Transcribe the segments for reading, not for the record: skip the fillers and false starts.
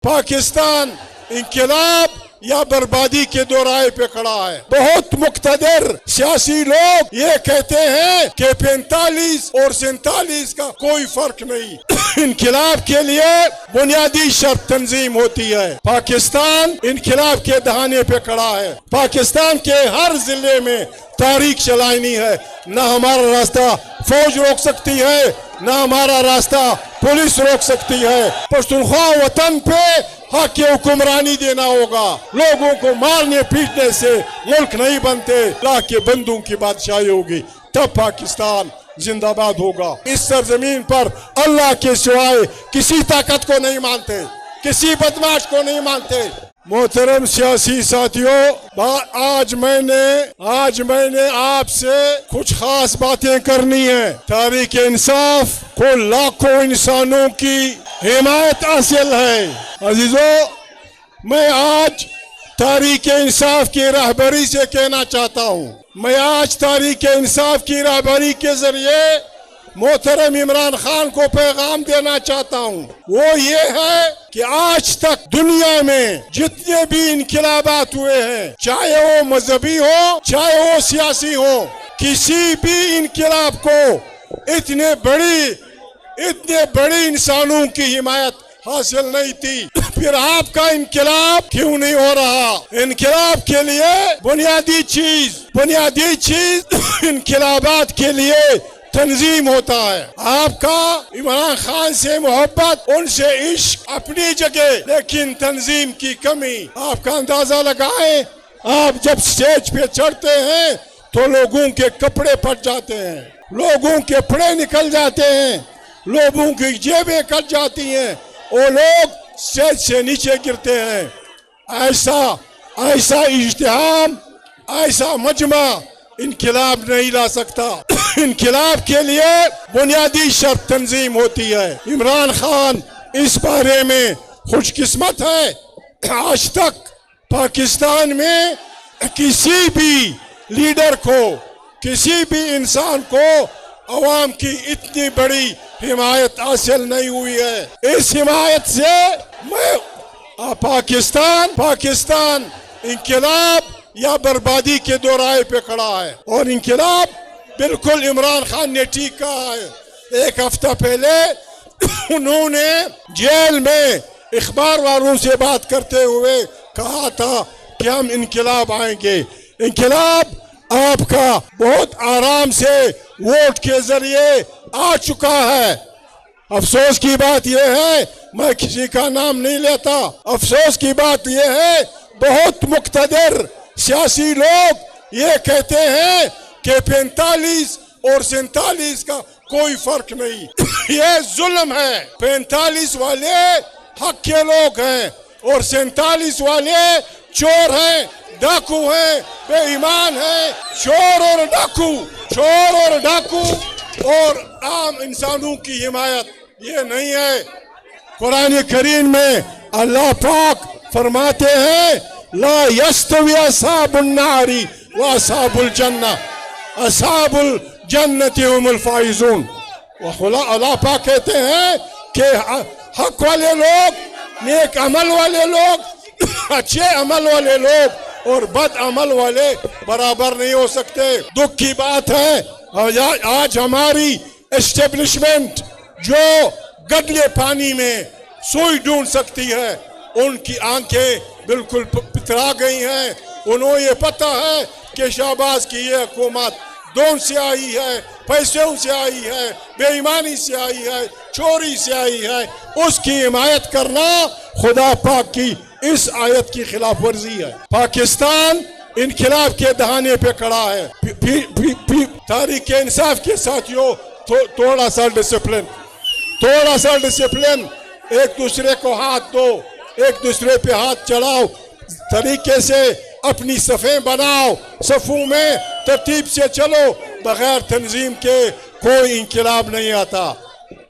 پاکستان انقلاب یا بربادی کے دورائے پہ کھڑا ہے۔ بہت مقتدر سیاسی لوگ یہ کہتے ہیں کہ 45 اور 47 کا کوئی فرق نہیں۔ انقلاب کے لیے بنیادی شرط تنظیم ہوتی ہے۔ پاکستان انقلاب کے دہانے پہ کھڑا ہے۔ پاکستان کے ہر ضلع میں تاریخ چلانی ہے۔ نہ ہمارا راستہ فوج روک سکتی ہے، نہ ہمارا راستہ پولیس روک سکتی ہے۔ پختونخوا وطن پہ حق کی حکمرانی دینا ہوگا۔ لوگوں کو مارنے پیٹنے سے ملک نہیں بنتے، اللہ کے بندوں کی بادشاہی ہوگی، تب پاکستان زندہ باد ہوگا۔ اس سرزمین پر اللہ کے سوائے کسی طاقت کو نہیں مانتے، کسی بدماش کو نہیں مانتے۔ محترم سیاسی ساتھیوں، آج میں نے آپ سے کچھ خاص باتیں کرنی ہیں۔ تحریک انصاف کو لاکھوں انسانوں کی حمایت حاصل ہے۔ عزیزو، میں آج تحریک انصاف کی رہبری سے کہنا چاہتا ہوں، میں آج تحریک انصاف کی رہبری کے ذریعے محترم عمران خان کو پیغام دینا چاہتا ہوں۔ وہ یہ ہے کہ آج تک دنیا میں جتنے بھی انقلابات ہوئے ہیں، چاہے وہ مذہبی ہو چاہے وہ سیاسی ہو، کسی بھی انقلاب کو اتنے بڑی انسانوں کی حمایت حاصل نہیں تھی۔ پھر آپ کا انقلاب کیوں نہیں ہو رہا؟ انقلاب کے لیے بنیادی چیز انقلابات کے لیے تنظیم ہوتا ہے۔ آپ کا عمران خان سے محبت، ان سے عشق اپنی جگہ، لیکن تنظیم کی کمی۔ آپ کا اندازہ لگائیں، آپ جب سٹیج پہ چڑھتے ہیں تو لوگوں کے کپڑے پھٹ جاتے ہیں، لوگوں کے پھڑے نکل جاتے ہیں، لوگوں کی جیبیں کٹ جاتی ہیں، وہ لوگ سٹیج سے نیچے گرتے ہیں۔ ایسا اجتماع، ایسا مجمع انقلاب نہیں لا سکتا۔ انقلاب کے لیے بنیادی شرط تنظیم ہوتی ہے۔ عمران خان اس بارے میں خوش قسمت ہے۔ آج تک پاکستان میں کسی بھی لیڈر کو، کسی بھی انسان کو عوام کی اتنی بڑی حمایت حاصل نہیں ہوئی ہے۔ اس حمایت سے پاکستان انقلاب یا بربادی کے دورائے پہ کھڑا ہے، اور انقلاب بالکل عمران خان نے ٹھیک کہا ہے۔ ایک ہفتہ پہلے انہوں نے جیل میں اخبار والوں سے بات کرتے ہوئے کہا تھا کہ ہم انقلاب آئیں گے۔ انقلاب آپ کا بہت آرام سے ووٹ کے ذریعے آ چکا ہے۔ افسوس کی بات یہ ہے، میں کسی کا نام نہیں لیتا، افسوس کی بات یہ ہے بہت مقتدر سیاسی لوگ یہ کہتے ہیں کہ 45 اور 47 کا کوئی فرق نہیں۔ یہ ظلم ہے۔ 45 والے حق کے لوگ ہیں اور 47 والے چور ہیں، ڈاکو ہیں، بے ایمان ہیں۔ چور اور ڈاکو اور عام انسانوں کی حمایت یہ نہیں ہے۔ قرآن کریم میں اللہ پاک فرماتے ہیں لا یستوی اصحاب النار و اصحاب الجنہ، اصحاب الجنت هم الفائزون۔ اللہ پاک کہتے ہیں کہ حق والے لوگ، نیک عمل والے لوگ، اچھے عمل والے لوگ اور بد عمل والے برابر نہیں ہو سکتے۔ دکھ کی بات ہے آج ہماری اسٹیبلشمنٹ جو گدلے پانی میں سوئی ڈھونڈ سکتی ہے، ان کی آنکھیں بالکل پترا گئی ہیں۔ انہوں یہ پتہ ہے کہ شہباز کی یہ حکومت دون سے آئی ہے، پیسوں سے آئی ہے، بے ایمانی سے آئی ہے، چوری سے آئی ہے۔ اس کی حمایت کرنا خدا پاک کی اس آیت کی خلاف ورزی ہے۔ پاکستان انقلاب کے دہانے پہ کھڑا ہے۔ تحریک انصاف کے ساتھیوں، تھوڑا سا ڈسپلن، ایک دوسرے کو ہاتھ دو، ایک دوسرے پہ ہاتھ چڑھاؤ، طریقے سے اپنی صفیں بناؤ، صفوں میں ترتیب سے چلو۔ بغیر تنظیم کے کوئی انقلاب نہیں آتا۔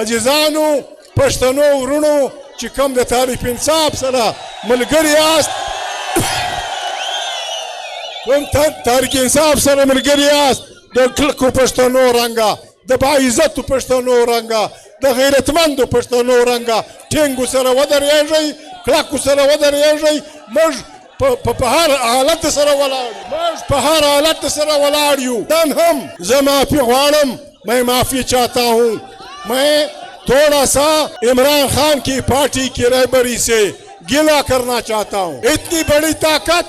عزیزانو، پښتنو ورونو چې کوم د تحریک انصاف سره ملګري یاست، کوم تحریک انصاف سره ملګري یاست، د کلکو پښتنو رنګه، د باعزتو پښتنو رنګه، د غیرتمندو پښتنو رنګه ټینګو سره ودرېږئ، کلکو سره ودرېږئ موږ په هر حالت سره ولاړ یو، موږ په هر حالت سره ولاړ یو. نن هم زه معافي غواړم، میں معافی چاہتا ہوں. میں تھوڑا سا عمران خان کی پارٹی کی رہبری سے گلہ کرنا چاہتا ہوں. اتنی بڑی طاقت،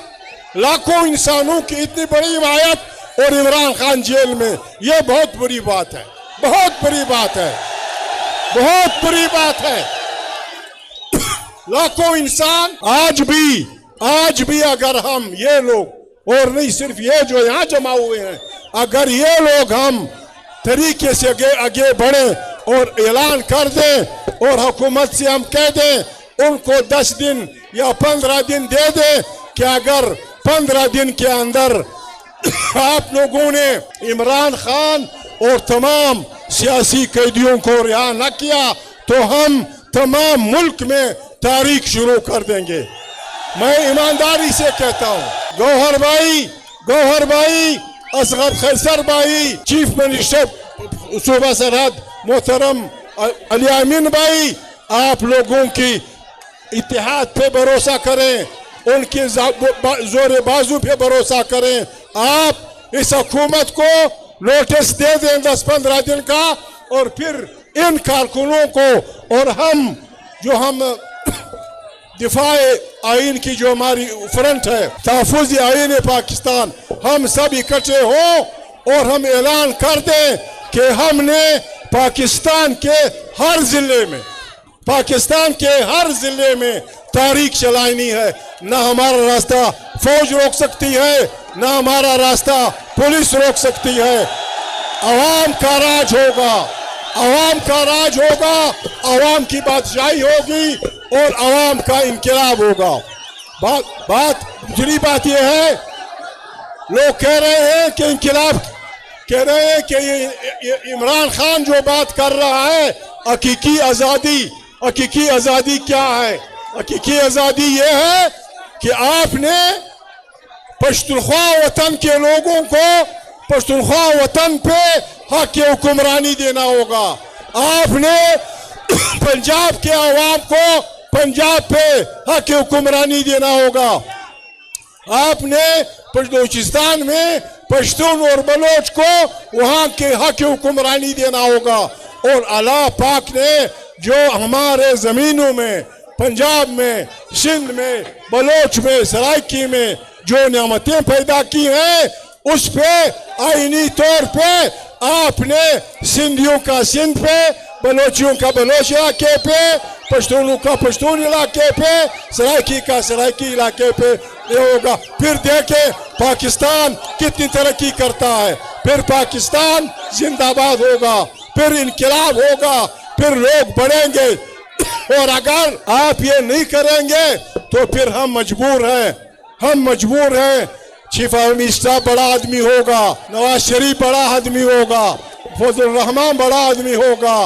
لاکھوں انسانوں کی اتنی بڑی حمایت اور عمران خان جیل میں، یہ بہت بری بات ہے، بہت بری بات ہے، بہت بری بات ہے. لاکھوں انسان آج بھی اگر ہم یہ لوگ، اور نہیں صرف یہ جو یہاں جمع ہوئے ہیں، اگر یہ لوگ ہم طریقے سے آگے بڑھیں اور اعلان کر دیں اور حکومت سے ہم کہہ دیں، ان کو 10 دن یا 15 دن دے دیں کہ اگر 15 دن کے اندر آپ لوگوں نے عمران خان اور تمام سیاسی قیدیوں کو رہا نہ کیا تو ہم تمام ملک میں تاریخ شروع کر دیں گے. میں ایمانداری سے کہتا ہوں، گوہر بھائی، اصغر قیصر بھائی، چیف منسٹر صوبہ سرحد محترم علی امین بھائی، آپ لوگوں کی اتحاد پہ بھروسہ کریں، ان کی زور بازو پہ بھروسہ کریں. آپ اس حکومت کو نوٹس دے دیں 10-15 دن کا، اور پھر ان کارکنوں کو، اور ہم دفاع آئین کی جو ہماری فرنٹ ہے، تحفظ آئین پاکستان، ہم سب اکٹھے ہوں اور ہم اعلان کر دیں کہ ہم نے پاکستان کے ہر ضلع میں تاریخ چلانی ہے. نہ ہمارا راستہ فوج روک سکتی ہے، نہ ہمارا راستہ پولیس روک سکتی ہے. عوام کا راج ہوگا، عوام کی بادشاہی ہوگی اور عوام کا انقلاب ہوگا. دوسری بات یہ ہے، لوگ کہہ رہے ہیں کہ عمران خان جو بات کر رہا ہے حقیقی آزادی کیا ہے؟ حقیقی آزادی یہ ہے کہ آپ نے پشتونخوا وطن کے لوگوں کو پشتونخوا وطن پہ حق حکمرانی دینا ہوگا. آپ نے پنجاب کے عوام کو پنجاب پہ حق حکمرانی دینا ہوگا. آپ نے بلوچستان میں پشتون اور بلوچ کو وہاں کے حق حکمرانی دینا ہوگا. اور اللہ پاک نے جو ہمارے زمینوں میں، پنجاب میں، سندھ میں، بلوچ میں، سرائکی میں جو نعمتیں پیدا کی ہیں، اس پہ آئینی طور پہ آپ نے سندھیوں کا سندھ پہ، بلوچیوں کا بلوچ علاقے پہ، پشتونوں کا پشتون علاقے پہ، سرائکی کا سرائکی علاقے پہ یہ ہوگا. پھر دیکھیں پاکستان کتنی ترقی کرتا ہے، پھر پاکستان زندہ باد ہوگا، پھر انقلاب ہوگا، پھر لوگ بڑھیں گے. اور اگر آپ یہ نہیں کریں گے تو پھر ہم مجبور ہیں. چیف آف اسٹاف بڑا آدمی ہوگا، نواز شریف بڑا آدمی ہوگا، فضل الرحمان بڑا آدمی ہوگا،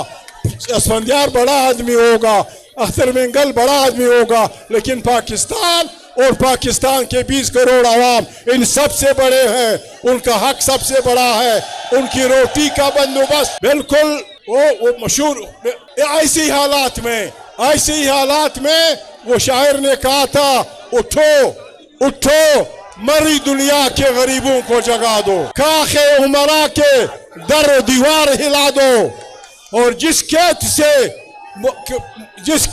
اسفندیار بڑا آدمی ہوگا، اختر منگل بڑا آدمی ہوگا، لیکن پاکستان اور پاکستان کے 20 کروڑ عوام ان سب سے بڑے ہیں. ان کا حق سب سے بڑا ہے. ان کی روٹی کا بندوبست بالکل وہ مشہور. ایسی حالات میں وہ شاعر نے کہا تھا، اٹھو مری دنیا کے غریبوں کو جگا دو، کاخ عمرا کے در و دیوار ہلا دو. اور جس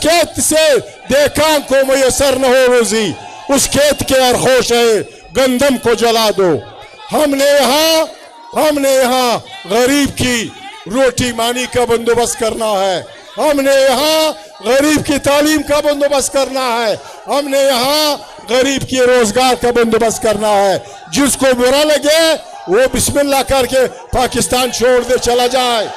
کھیت سے دیکھان کو میسر نہ ہو روزی، اس کھیت کے ارخوش ہے گندم کو جلا دو. ہم نے یہاں غریب کی روٹی مانی کا بندوبست کرنا ہے. ہم نے یہاں غریب کی تعلیم کا بندوبست کرنا ہے. ہم نے یہاں غریب کی روزگار کا بندوبست کرنا ہے. جس کو برا لگے وہ بسم اللہ کر کے پاکستان چھوڑ دے چلا جائے.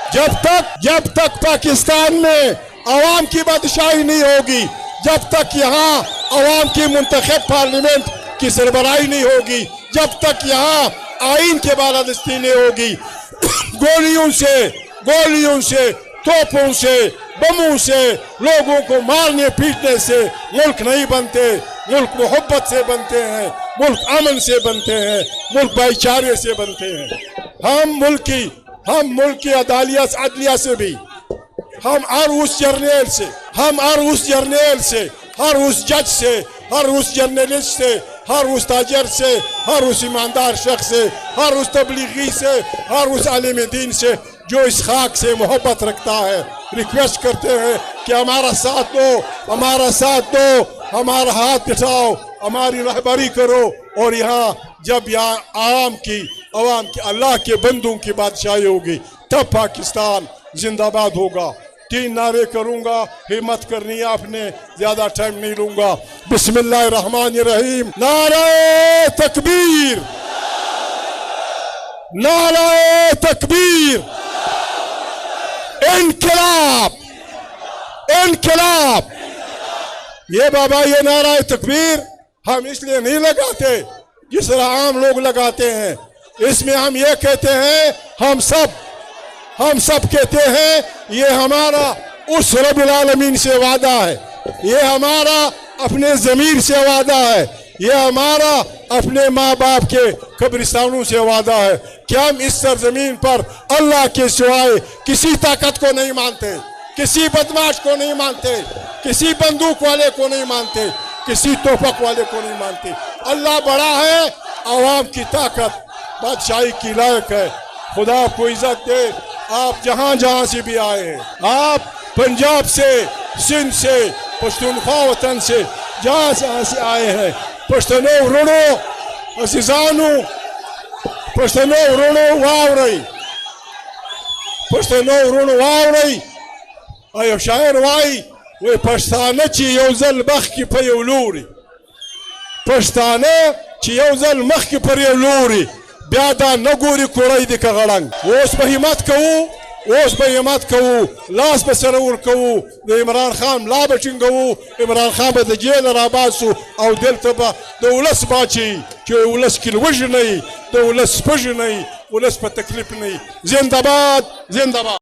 جب تک پاکستان میں عوام کی بادشاہی نہیں ہوگی، جب تک یہاں عوام کی منتخب پارلیمنٹ کی سربراہی نہیں ہوگی، جب تک یہاں آئین کے بالادستی نہیں ہوگی، گولیوں سے توپوں سے بموں سے لوگوں کو مارنے پیٹنے سے ملک نہیں بنتے. ملک محبت سے بنتے ہیں، ملک امن سے بنتے ہیں، ملک بھائی چارے سے بنتے ہیں. ہم ملک کی عدلیہ سے بھی، ہم اور اس جرنیل سے ہر اس جج سے، ہر اس جرنلسٹ سے، ہر اس تاجر سے، ہر اس ایماندار شخص سے، ہر اس تبلیغی سے، ہر اس عالم دین سے جو اس خاک سے محبت رکھتا ہے، ریکویسٹ کرتے ہیں کہ ہمارا ساتھ دو، ہمارا ساتھ دو، ہمارا ہاتھ بٹھاؤ، ہماری رہبری کرو، اور یہاں جب یہاں عوام کی اللہ کے بندوں کی بادشاہی ہوگی تب پاکستان زندہ باد ہوگا۔ 3 نعرے کروں گا، ہمت کرنی ہے آپ نے، زیادہ ٹائم نہیں لوں گا۔ بسم اللہ الرحمن الرحیم۔ نعرہ تکبیر، نعرہ تکبیر، انقلاب، انقلاب۔ یہ بابا یہ نعرہ تکبیر ہم اس لیے نہیں لگاتے جس طرح عام لوگ لگاتے ہیں، اس میں ہم یہ کہتے ہیں، ہم سب کہتے ہیں یہ ہمارا اس رب العالمین سے وعدہ ہے، یہ ہمارا اپنے ضمیر سے وعدہ ہے، یہ ہمارا اپنے ماں باپ کے قبرستانوں سے وعدہ ہے کہ ہم اس سرزمین پر اللہ کے سوائے کسی طاقت کو نہیں مانتے، کسی بدماش کو نہیں مانتے، کسی بندوق والے کو نہیں مانتے، کسی توفق والے کو نہیں مانتے۔ اللہ بڑا ہے، عوام کی طاقت بادشاہی کی لائق ہے۔ خدا کو عزت دے۔ آپ جہاں جہاں سے بھی آئے ہیں، آپ پنجاب سے، سندھ سے، پشتونخوا وطن سے، جہاں سے آئے ہیں، پشتنو رونو عزیزانو، پشتنو رونو واورئی، پشتنو رونو واورئی۔ ایو شاعر وائی وی پښتانه چې یو ځل مخکې په یو لوري، پښتانه چې یو ځل مخکې پر یو لوري بیا دا نه ګوري کوړی دی که غړنګ۔ اوس به همت کوو، اوس به همت کوو، لاس به سره ورکوو، د عمران خان ملا به ټینګوو، عمران خان به د جیله راباسو او دلته به د ولس باچوي چې ولس کې لوږې نه وي، د ولس سپږې نه وي، ولس په تکلیف نه وي۔ زنده باد، زنده باد۔